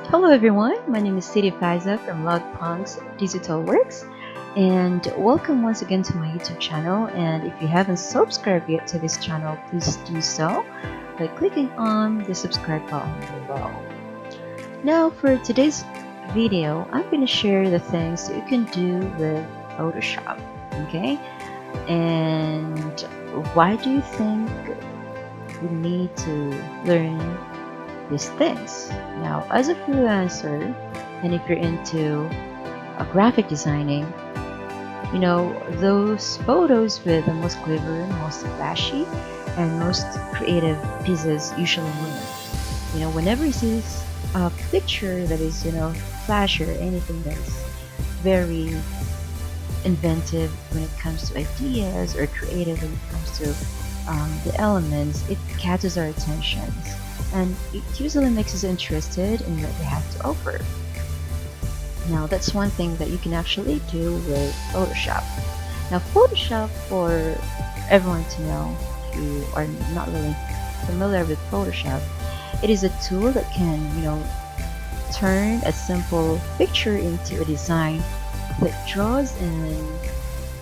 Hello everyone, my name is City Faiza from alWorks Digital Works, and welcome once again to my YouTube channel. And if you haven't subscribed yet to this channel, please do so by clicking on the subscribe button below. Now for today's video, I'm going to share the things that you can do with Photoshop, okay? And why do you think we need to learn these things? Now, as a freelancer, and if you're into graphic designing, you know, those photos with the most glitter, most flashy, and most creative pieces usually win. You know, whenever you see a picture that is, flash or anything that's very inventive when it comes to ideas or creative when it comes to the elements, it catches our attentions and it usually makes us interested in what they have to offer. Now that's one thing that you can actually do with Photoshop. Now Photoshop, for everyone to know who are not really familiar with Photoshop, it is a tool that can, turn a simple picture into a design that draws in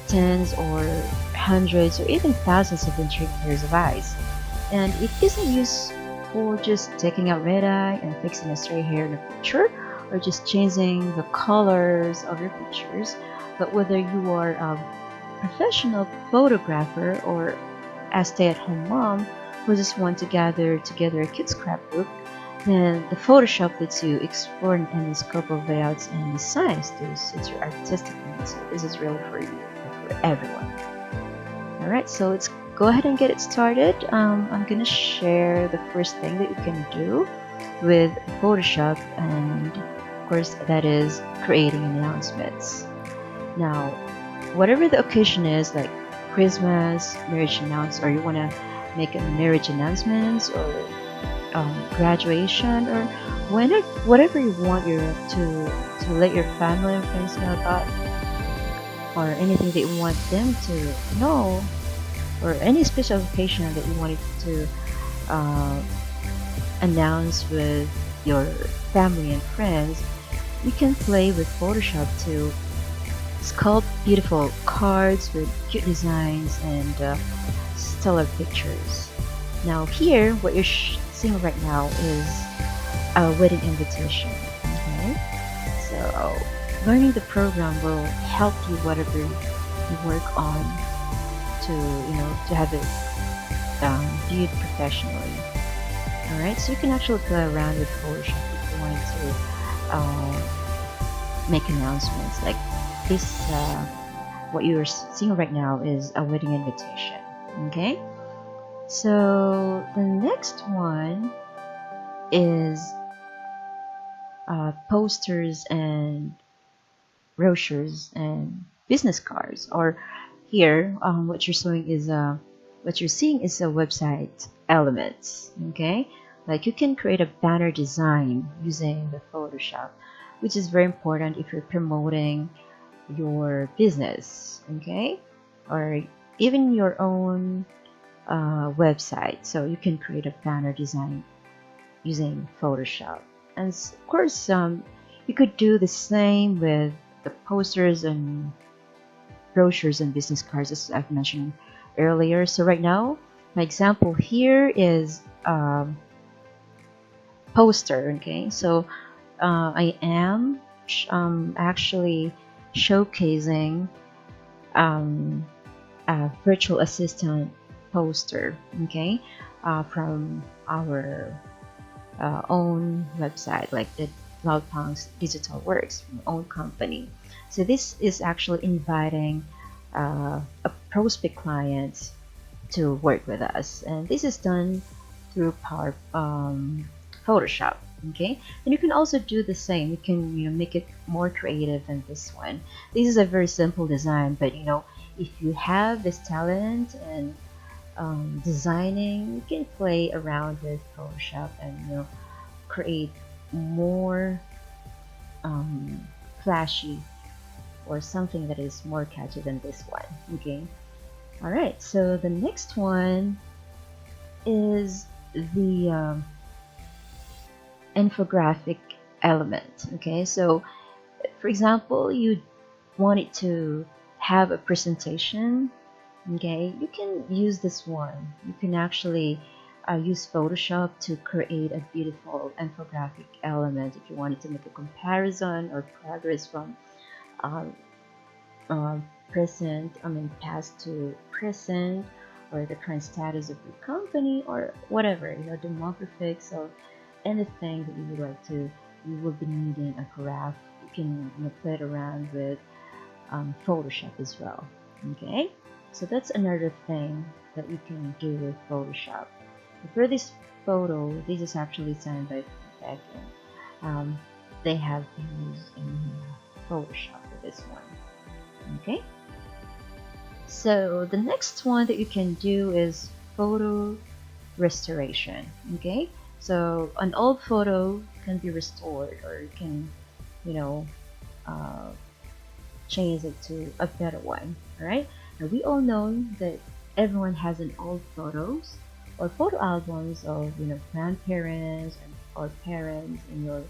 tens or hundreds or even thousands of intricate pairs of eyes. And it isn't used for just taking out red eye and fixing a stray hair in a picture or just changing the colors of your pictures, but whether you are a professional photographer or a stay-at-home mom who just want to gather together a cute scrapbook, then the Photoshop lets you explore an endless scope of layouts and designs to suit your artistic needs. So this is really for you, for everyone. Alright, so let's go ahead and get it started. I'm gonna share the first thing that you can do with Photoshop, and of course that is creating announcements. Now, whatever the occasion is, like Christmas, marriage announcements, or you want to make a marriage announcements or graduation, or whatever you want to let your family and friends know about, or anything that you want them to know, or any special occasion that you wanted to announce with your family and friends, you can play with Photoshop to sculpt beautiful cards with cute designs and stellar pictures. Now here, what you're seeing right now is a wedding invitation. Okay, so learning the program will help you whatever you work on to have it viewed professionally. All right, so you can actually play around with Photoshop if you wanted to make announcements like this. What you're seeing right now is a wedding invitation. Okay, so the next one is posters and brochures and business cards. Or here, what you're seeing is a website elements. Okay, like you can create a banner design using the Photoshop, which is very important if you're promoting your business. Okay, or even your own website, so you can create a banner design using Photoshop. And of course, you could do the same with the posters and brochures and business cards, as I've mentioned earlier. So right now, my example here is poster. Okay, so I am actually showcasing a virtual assistant poster. Okay, from our own website, like the alWorks Digital Works, from our own company. So this is actually inviting a prospect client to work with us, and this is done through Photoshop. Okay, and you can also do the same. You can make it more creative than this one. This is a very simple design, but if you have this talent and designing, you can play around with Photoshop and create more flashy or something that is more catchy than this one. Okay, all right, so the next one is the infographic element. Okay, so for example, you wanted to have a presentation. Okay, you can use this one. You can actually use Photoshop to create a beautiful infographic element if you wanted to make a comparison or progress from um, uh, past to present, or the current status of your company, or whatever, demographics, or anything that you would like to. You will be needing a graph. You can play it around with Photoshop as well. Okay, so that's another thing that you can do with Photoshop. For this photo, this is actually signed by Beck, and they have used in Photoshop for this one. Okay, so the next one that you can do is photo restoration. Okay, so an old photo can be restored, or you can, you know, uh, change it to a better one. All right. Now we all know that everyone has an old photos or photo albums of grandparents and or parents in your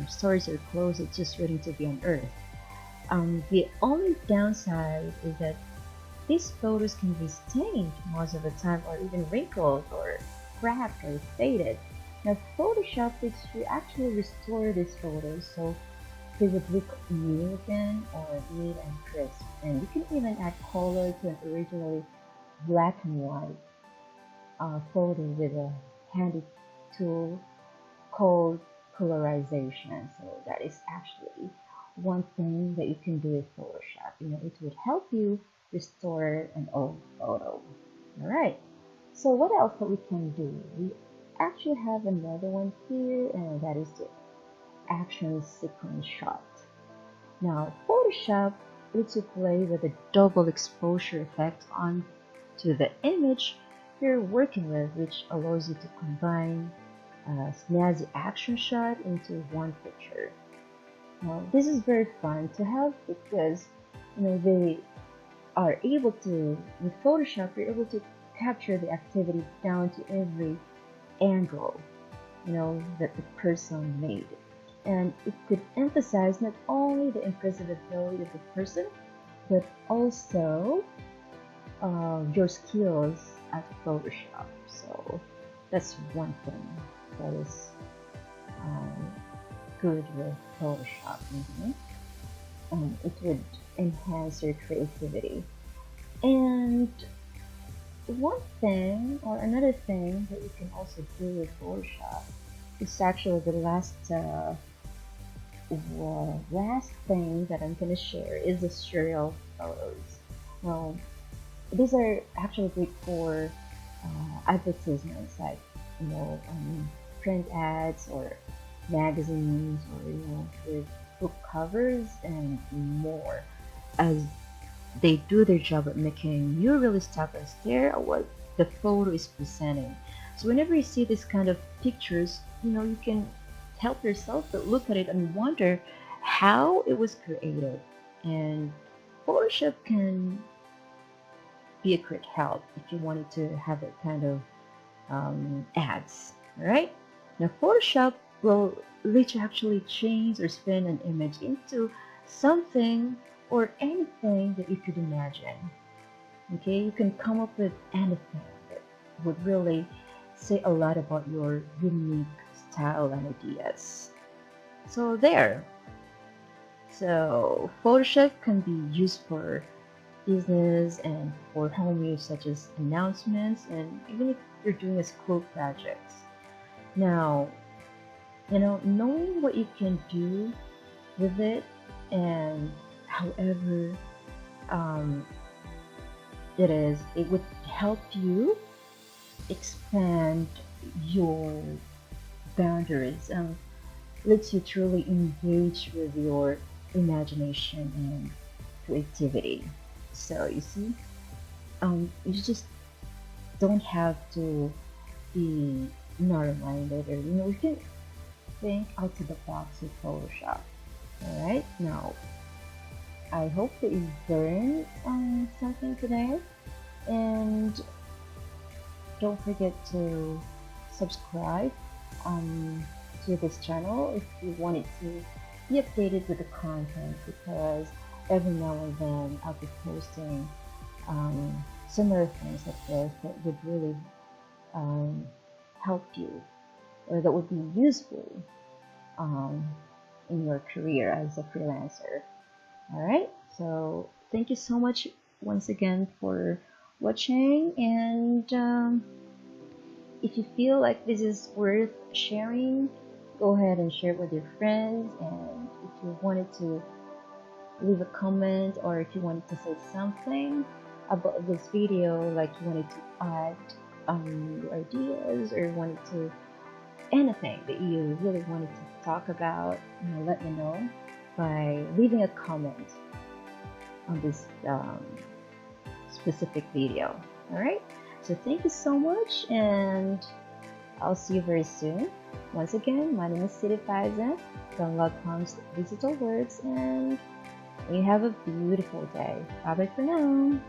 storage or closet just waiting to be unearthed. The only downside is that these photos can be stained most of the time, or even wrinkled or cracked or faded. Now Photoshop lets you actually restore these photos so they would look new again, or neat and crisp. And you can even add color to an originally black and white photo with a handy tool called colorization. So that is actually one thing that you can do with Photoshop. It would help you restore an old photo. All right. So what else that we can do? We actually have another one here, and that is the action sequence shot. Now, Photoshop lets you play with a double exposure effect onto the image you're working with, which allows you to combine a snazzy action shot into one picture. Now, this is very fun to have because they are able to, with Photoshop, you're able to capture the activity down to every angle that the person made. And it could emphasize not only the impressive ability of the person, but also your skills at Photoshop. So that's one thing that is good with Photoshop. It would enhance your creativity. And one thing, or another thing that you can also do with Photoshop is actually the last thing that I'm going to share is the serial photos. Now, these are actually great for advertisements, like print ads or magazines, or with book covers and more, as they do their job at making you really stop and stare at what the photo is presenting. So whenever you see this kind of pictures, you can help yourself but look at it and wonder how it was created. And Photoshop can be a great help if you wanted to have that kind of ads. All right. Now Photoshop will let you actually change or spin an image into something or anything that you could imagine. Okay, you can come up with anything that would really say a lot about your unique style and ideas. So there. So Photoshop can be used for business and for home use, such as announcements, and even if you're doing a school projects. Now, knowing what you can do with it, and however it would help you expand your boundaries and lets you truly engage with your imagination and creativity. So you see, you just don't have to be narrow-minded, or you can think out of the box with Photoshop. All right, now I hope that you learned something today, and don't forget to subscribe. to this channel if you wanted to be updated with the content, because every now and then I'll be posting similar things like this that would really um, help you, or that would be useful um, in your career as a freelancer. All right, so thank you so much once again for watching, and if you feel like this is worth sharing, go ahead and share it with your friends. And if you wanted to leave a comment, or if you wanted to say something about this video, like you wanted to add your ideas, or wanted to anything that you really wanted to talk about, let me know by leaving a comment on this specific video. All right, so thank you so much, and I'll see you very soon. Once again, my name is City Faiza from alWorks Digital Works, and you have a beautiful day. Bye bye for now.